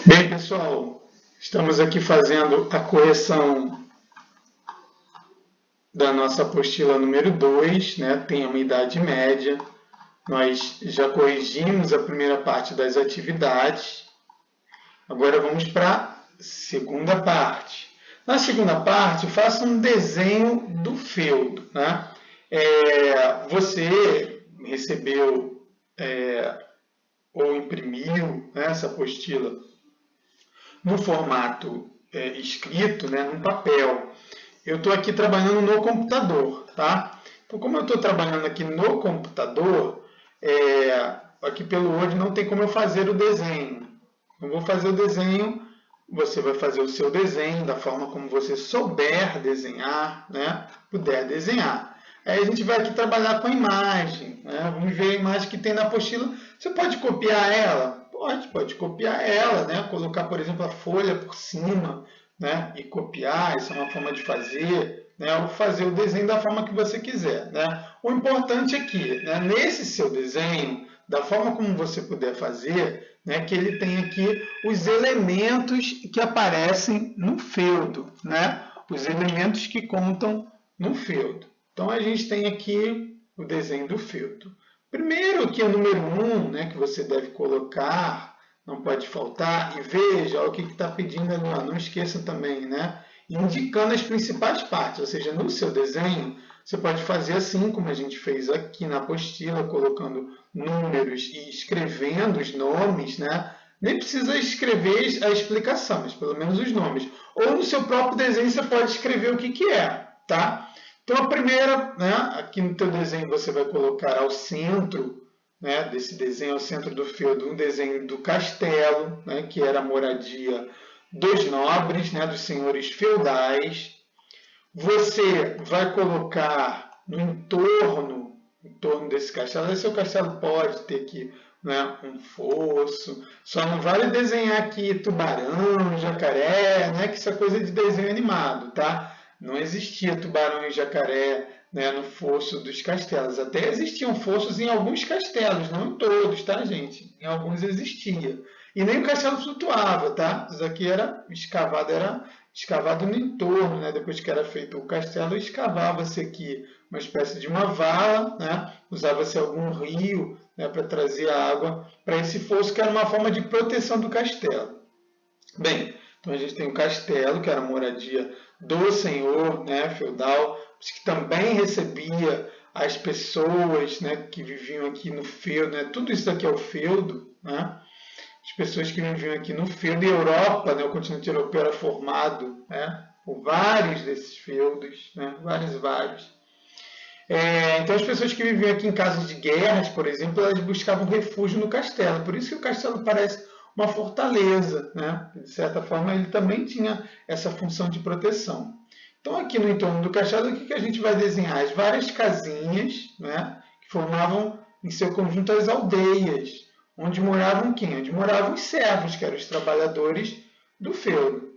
Bem, pessoal, estamos aqui fazendo a correção da nossa apostila número 2, né? Tem uma idade média. Nós já corrigimos a primeira parte das atividades. Agora vamos para a segunda parte. Na segunda parte, faça um desenho do feudo, né? Você recebeu ou imprimiu, né, essa apostila no formato escrito, né, no papel. Eu estou aqui trabalhando no computador, tá? Então, como eu estou trabalhando aqui no computador, aqui pelo Word não tem como eu fazer o desenho. Eu vou fazer o desenho, você vai fazer o seu desenho da forma como você souber desenhar, né? Puder desenhar. Aí a gente vai aqui trabalhar com a imagem, né? Vamos ver a imagem que tem na apostila. Você pode copiar ela? Pode copiar ela, né? Colocar, por exemplo, a folha por cima, né? E copiar, isso é uma forma de fazer, né? Ou fazer o desenho da forma que você quiser, né? O importante é que, né, nesse seu desenho, da forma como você puder fazer, né, que ele tem aqui os elementos que aparecem no feudo, né? Os elementos que contam no feudo. Então, a gente tem aqui o desenho do feudo. Primeiro, aqui é o número 1, né, que você deve colocar, não pode faltar, e veja o que está pedindo ali, ó, não esqueça também, né, indicando as principais partes, ou seja, no seu desenho, você pode fazer assim, como a gente fez aqui na apostila, colocando números e escrevendo os nomes, né, nem precisa escrever a explicação, mas pelo menos os nomes. Ou no seu próprio desenho você pode escrever o que é, tá? Então, a primeira, né, aqui no teu desenho você vai colocar ao centro, né, desse desenho, ao centro do feudo, um desenho do castelo, né, que era a moradia dos nobres, né, dos senhores feudais. Você vai colocar no entorno desse castelo, esse seu castelo pode ter aqui, né, um fosso, só não vale desenhar aqui tubarão, jacaré, né, que isso é coisa de desenho animado, tá? Não existia tubarão e jacaré, né, no fosso dos castelos. Até existiam fossos em alguns castelos, não em todos, tá, gente? Em alguns existia. E nem o castelo flutuava, tá? Isso aqui era escavado no entorno, né? Depois que era feito o castelo, escavava-se aqui uma espécie de uma vala, né? Usava-se algum rio, né, para trazer a água para esse fosso, que era uma forma de proteção do castelo. Bem, então a gente tem o castelo, que era a moradia do senhor, né, feudal, que também recebia as pessoas, né, que viviam aqui no feudo, né, tudo isso aqui é o feudo, né, as pessoas que viviam aqui no feudo. E a Europa, né, o continente europeu era formado, né, por vários desses feudos, né, vários. Então, as pessoas que viviam aqui em casos de guerras, por exemplo, elas buscavam refúgio no castelo. Por isso que o castelo parece uma fortaleza, né? De certa forma, ele também tinha essa função de proteção. Então, aqui no entorno do castelo, o que a gente vai desenhar? As várias casinhas, né, que formavam, em seu conjunto, as aldeias, onde moravam quem? Onde moravam os servos, que eram os trabalhadores do feudo.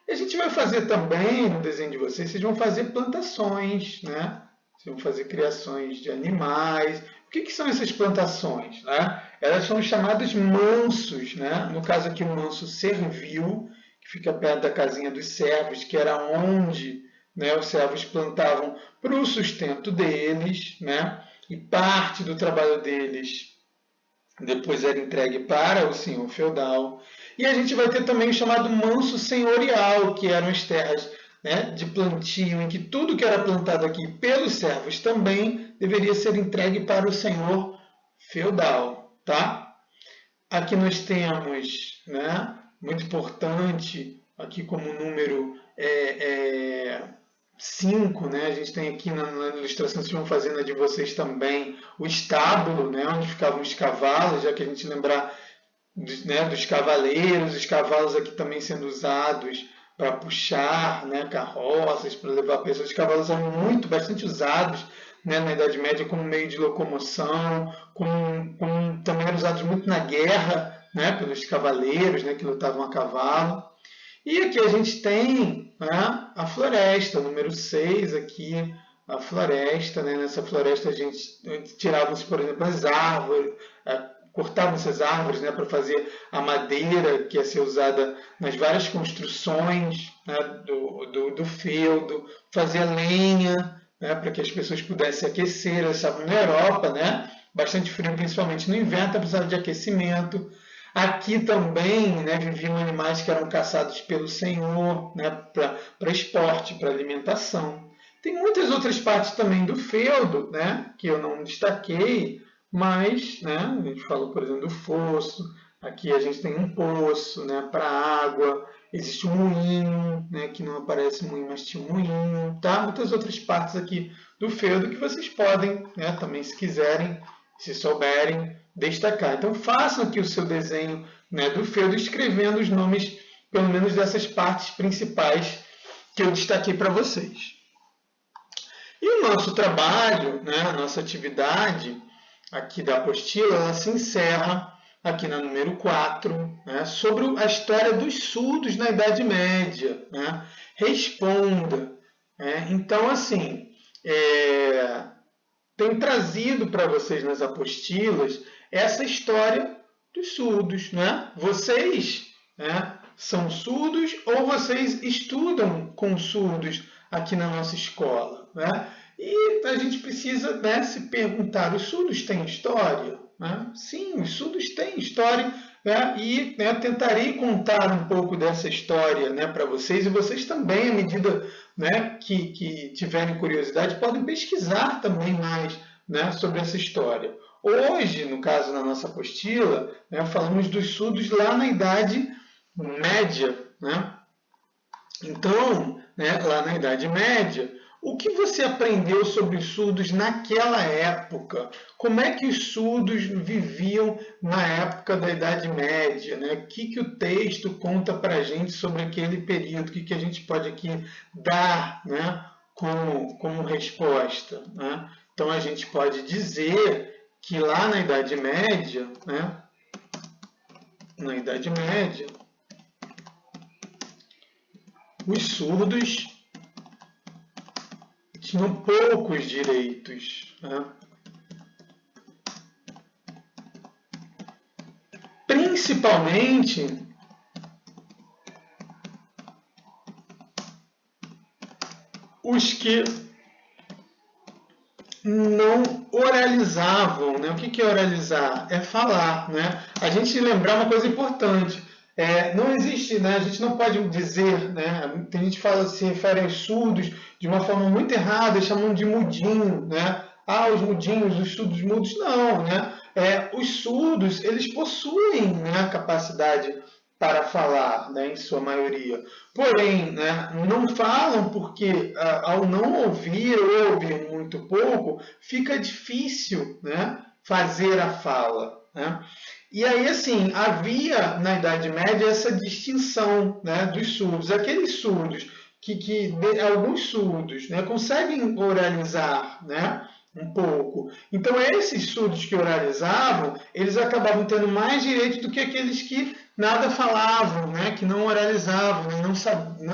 E a gente vai fazer também, no desenho de vocês vão fazer plantações, né? Vocês vão fazer criações de animais. O que são essas plantações, né? Elas são chamadas mansos, né? No caso aqui, o manso servil, que fica perto da casinha dos servos, que era onde, né, os servos plantavam para o sustento deles, né? E parte do trabalho deles depois era entregue para o senhor feudal. E a gente vai ter também o chamado manso senhorial, que eram as terras, né, de plantio, em que tudo que era plantado aqui pelos servos também deveria ser entregue para o senhor feudal, tá? Aqui nós temos, né, muito importante, aqui como número 5, né? A gente tem aqui na ilustração, vocês vão fazer na de vocês também, o estábulo, né, onde ficavam os cavalos, já que a gente lembrar dos cavaleiros, os cavalos aqui também sendo usados para puxar, né, carroças, para levar pessoas. Os cavalos eram bastante usados, né, na Idade Média como meio de locomoção, também eram usados muito na guerra, né, pelos cavaleiros, né, que lutavam a cavalo. E aqui a gente tem, né, a floresta, número 6 aqui, a floresta, né? Nessa floresta a gente tirava-se, por exemplo, as árvores, cortavam essas árvores, né, para fazer a madeira que ia ser usada nas várias construções, né, do feudo, fazia lenha, né, para que as pessoas pudessem aquecer. Elas estavam na Europa, né, bastante frio, principalmente no inverno, precisava de aquecimento. Aqui também, né, viviam animais que eram caçados pelo Senhor, né, para esporte, para alimentação. Tem muitas outras partes também do feudo, né, que eu não destaquei, mas, né, a gente falou, por exemplo, do fosso. Aqui a gente tem um poço, né, para água. Existe um moinho, né, que não aparece moinho, mas tinha um moinho, tá? Muitas outras partes aqui do feudo que vocês podem, né, também, se quiserem, se souberem, destacar. Então, façam aqui o seu desenho, né, do feudo, escrevendo os nomes, pelo menos, dessas partes principais que eu destaquei para vocês. E o nosso trabalho, né, a nossa atividade aqui da apostila, ela se encerra aqui na número 4, né, sobre a história dos surdos na Idade Média. Né? Responda. Né? Então, assim, tem trazido para vocês nas apostilas essa história dos surdos. Né? Vocês, né, são surdos ou vocês estudam com surdos aqui na nossa escola? Né? E a gente precisa, né, se perguntar, os surdos têm história? Né? Sim, os surdos têm história, né? E, né, tentarei contar um pouco dessa história, né, para vocês, e vocês também, à medida, né, que tiverem curiosidade, podem pesquisar também mais, né, sobre essa história. Hoje, no caso da nossa apostila, né, falamos dos surdos lá na Idade Média. Né? Então, né, lá na Idade Média, o que você aprendeu sobre os surdos naquela época? Como é que os surdos viviam na época da Idade Média? Né? O que o texto conta para a gente sobre aquele período? O que a gente pode aqui dar, né, como resposta? Né? Então, a gente pode dizer que lá na Idade Média, né, os surdos tinham poucos direitos. Né? Principalmente os que não oralizavam. Né? O que é oralizar? É falar. Né? A gente lembrar uma coisa importante. Não existe, né? A gente não pode dizer, né? Tem gente que fala, se refere aos surdos de uma forma muito errada, chamando de mudinho, né? Os mudinhos, os surdos mudos. Não, né? Os surdos, eles possuem, né, capacidade para falar, né, em sua maioria. Porém, né, não falam porque, ao não ouvir ou ouvir muito pouco, fica difícil, né, fazer a fala. Né? E aí, assim, havia na Idade Média essa distinção, né, dos surdos. Aqueles surdos alguns surdos, né, conseguem oralizar, né, um pouco. Então, esses surdos que oralizavam, eles acabavam tendo mais direito do que aqueles que nada falavam, né, que não oralizavam,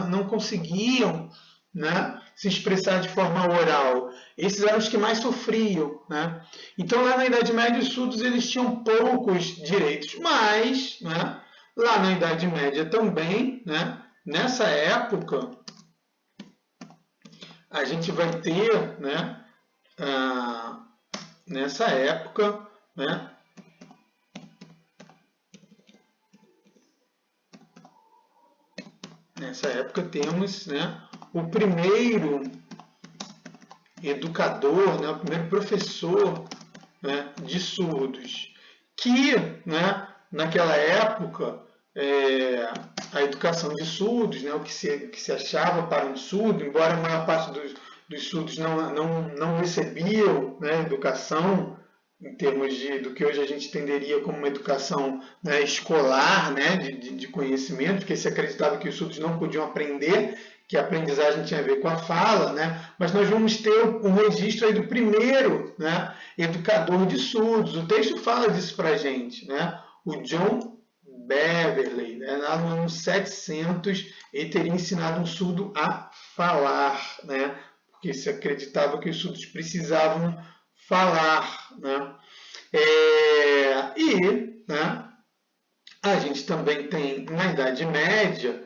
não conseguiam, né, se expressar de forma oral. Esses eram os que mais sofriam. Né? Então, lá na Idade Média, os surdos eles tinham poucos direitos, mas, né, lá na Idade Média também, né, nessa época, a gente vai ter, né, nessa época, né, temos, né, o primeiro educador, né, o primeiro professor, né, de surdos, que, né, naquela época, a educação de surdos, né, o que se achava para um surdo, embora a maior parte dos surdos não recebiam, né, educação em termos do que hoje a gente entenderia como uma educação, né, escolar, né, de conhecimento, porque se acreditava que os surdos não podiam aprender, que a aprendizagem tinha a ver com a fala, né? Mas nós vamos ter um registro aí do primeiro, né, educador de surdos. O texto fala disso para a gente. Né? O John Beverley, né, lá no ano 700, ele teria ensinado um surdo a falar, né? Porque se acreditava que os surdos precisavam falar. Né? Né, a gente também tem, na Idade Média,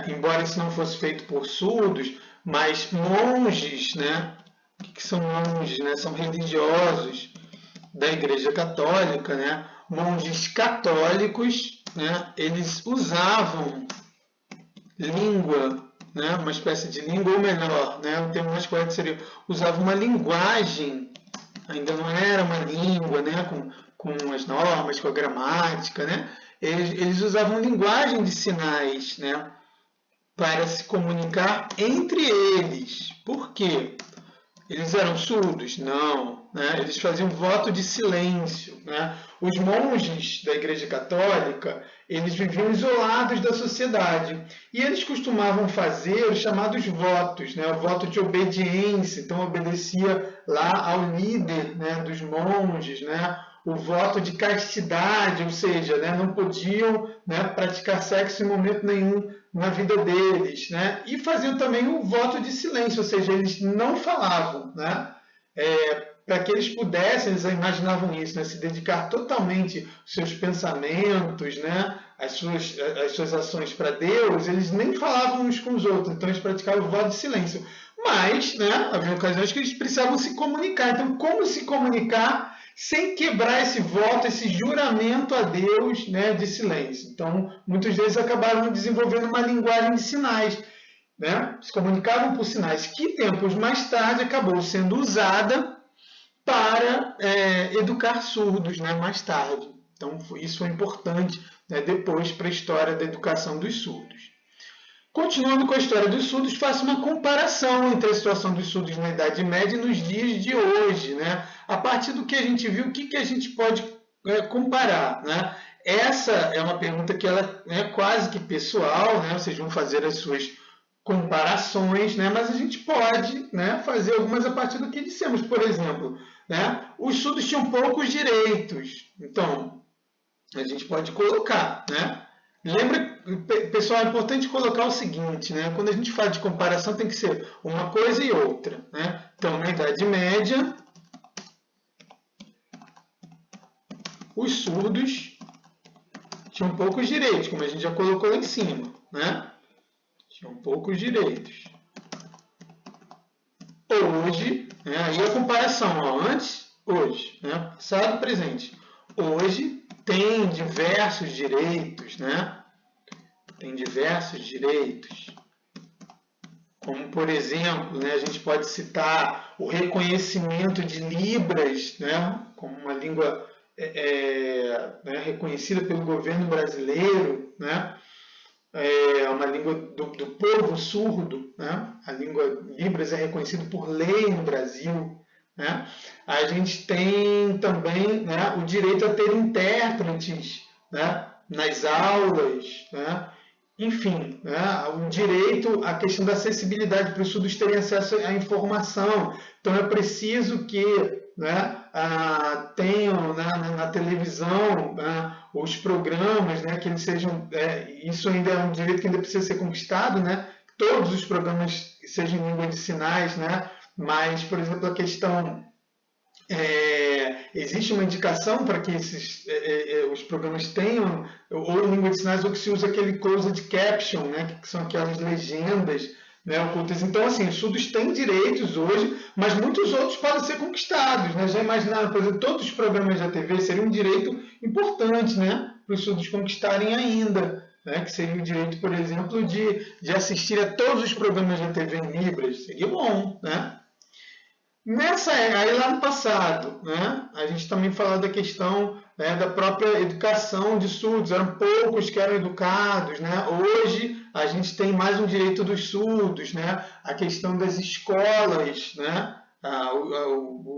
embora isso não fosse feito por surdos, mas monges, né? O que são monges? Né? São religiosos da Igreja Católica, né? Monges católicos, né? Eles usavam língua, né? Uma espécie de língua, ou melhor, né? O termo mais correto seria, usavam uma linguagem, ainda não era uma língua, né? Com as normas, com a gramática, né? Eles usavam linguagem de sinais, né? Para se comunicar entre eles. Por quê? Eles eram surdos? Não. Né? Eles faziam voto de silêncio. Né? Os monges da Igreja Católica, eles viviam isolados da sociedade. E eles costumavam fazer os chamados votos, né? O voto de obediência. Então, obedecia lá ao líder, né, dos monges, né? O voto de castidade, ou seja, né, não podiam, né, praticar sexo em momento nenhum na vida deles, né? E faziam também o voto de silêncio, ou seja, eles não falavam, né? Para que eles pudessem, eles imaginavam isso, né, se dedicar totalmente aos seus pensamentos, né, às suas ações para Deus, eles nem falavam uns com os outros, então eles praticavam o voto de silêncio. Mas, né, havia ocasiões que eles precisavam se comunicar. Então, como se comunicar sem quebrar esse voto, esse juramento a Deus, né, de silêncio? Então, muitos deles acabaram desenvolvendo uma linguagem de sinais, né? Se comunicavam por sinais, que tempos mais tarde acabou sendo usada para educar surdos, né, mais tarde. Então, isso foi importante, né, depois para a história da educação dos surdos. Continuando com a história dos surdos, faço uma comparação entre a situação dos surdos na Idade Média e nos dias de hoje, né? A partir do que a gente viu, o que a gente pode comparar, né? Essa é uma pergunta que ela é quase que pessoal, né? Vocês vão fazer as suas comparações, né? Mas a gente pode, né, fazer algumas a partir do que dissemos. Por exemplo, né, os surdos tinham poucos direitos. Então, a gente pode colocar, né? Lembra, pessoal, é importante colocar o seguinte, né? Quando a gente fala de comparação, tem que ser uma coisa e outra, né? Então, na Idade Média, os surdos tinham poucos direitos, como a gente já colocou lá em cima, né? Tinham poucos direitos. Hoje, né? Aí a comparação, ó, antes, hoje, né? Passado, presente. Hoje tem diversos direitos, né? Tem diversos direitos, como, por exemplo, né, a gente pode citar o reconhecimento de Libras, né, como uma língua né, reconhecida pelo governo brasileiro, né, uma língua do povo surdo, né, a língua Libras é reconhecida por lei no Brasil. Né. A gente tem também, né, o direito a ter intérpretes, né, nas aulas, né. Enfim, né, o direito à questão da acessibilidade para os surdos terem acesso à informação. Então, é preciso que, né, tenham, né, na televisão, né, os programas, né, que eles sejam... isso ainda é um direito que ainda precisa ser conquistado, né? Todos os programas sejam em língua de sinais, né? Mas, por exemplo, a questão... existe uma indicação para que os programas tenham ou língua de sinais ou que se usa aquele closed caption, né, que são aquelas legendas, né, ocultas. Então, assim, os surdos têm direitos hoje, mas muitos outros podem ser conquistados. Né? Já imaginaram, por exemplo, todos os programas da TV seriam um direito importante, né, para os surdos conquistarem ainda. Né, que seria o direito, por exemplo, de assistir a todos os programas da TV em Libras. Seria bom, né? Aí lá no passado, né, a gente também falou da questão, né, da própria educação de surdos, eram poucos que eram educados, né? Hoje a gente tem mais um direito dos surdos, né? A questão das escolas, né?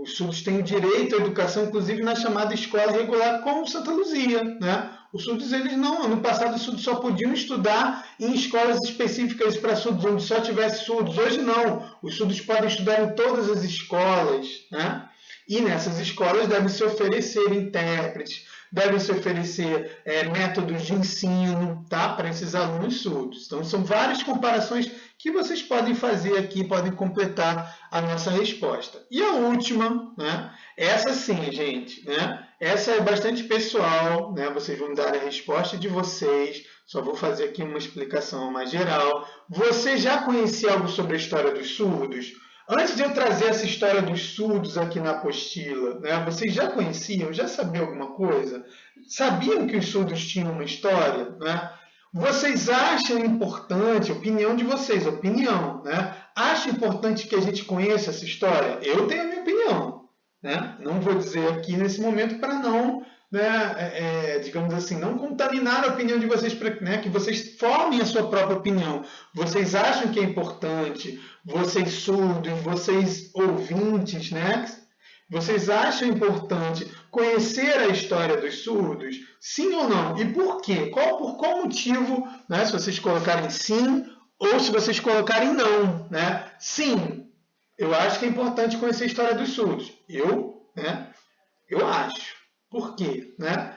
Os surdos têm o direito à educação, inclusive na chamada escola regular, como Santa Luzia, né? Os surdos, eles não, no passado os surdos só podiam estudar em escolas específicas para surdos, onde só tivesse surdos. Hoje não, os surdos podem estudar em todas as escolas, né? E nessas escolas devem se oferecer intérpretes, devem se oferecer métodos de ensino, tá? Para esses alunos surdos. Então, são várias comparações que vocês podem fazer aqui, podem completar a nossa resposta. E a última, né? Essa sim, gente, né? Essa é bastante pessoal, né? Vocês vão dar a resposta de vocês. Só vou fazer aqui uma explicação mais geral. Você já conhecia algo sobre a história dos surdos? Antes de eu trazer essa história dos surdos aqui na apostila, né? Vocês já conheciam? Já sabiam alguma coisa? Sabiam que os surdos tinham uma história, né? Vocês acham importante, opinião de vocês, opinião, né? Acham importante que a gente conheça essa história? Eu tenho a minha opinião, né? Não vou dizer aqui nesse momento para não, né, digamos assim, não contaminar a opinião de vocês, né, que vocês formem a sua própria opinião. Vocês acham que é importante, vocês surdos, vocês ouvintes, né? Vocês acham importante conhecer a história dos surdos? Sim ou não? E por quê? Por qual motivo, né, se vocês colocarem sim ou se vocês colocarem não, né? Sim, eu acho que é importante conhecer a história dos surdos. Eu acho. Por quê? Né?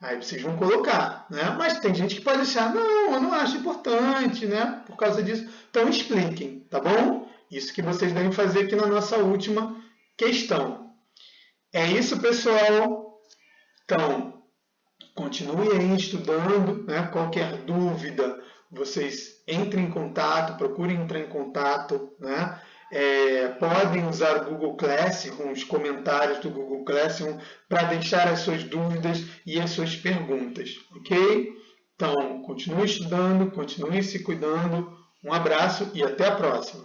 Aí vocês vão colocar. Né? Mas tem gente que pode achar, não, eu não acho importante, né? Por causa disso. Então expliquem, tá bom? Isso que vocês devem fazer aqui na nossa última questão. É isso, pessoal. Então, continue aí estudando, né? Qualquer dúvida, vocês entrem em contato, procurem entrar em contato, né? Podem usar o Google Classroom, os comentários do Google Classroom, para deixar as suas dúvidas e as suas perguntas, ok? Então, continue estudando, continue se cuidando. Um abraço e até a próxima!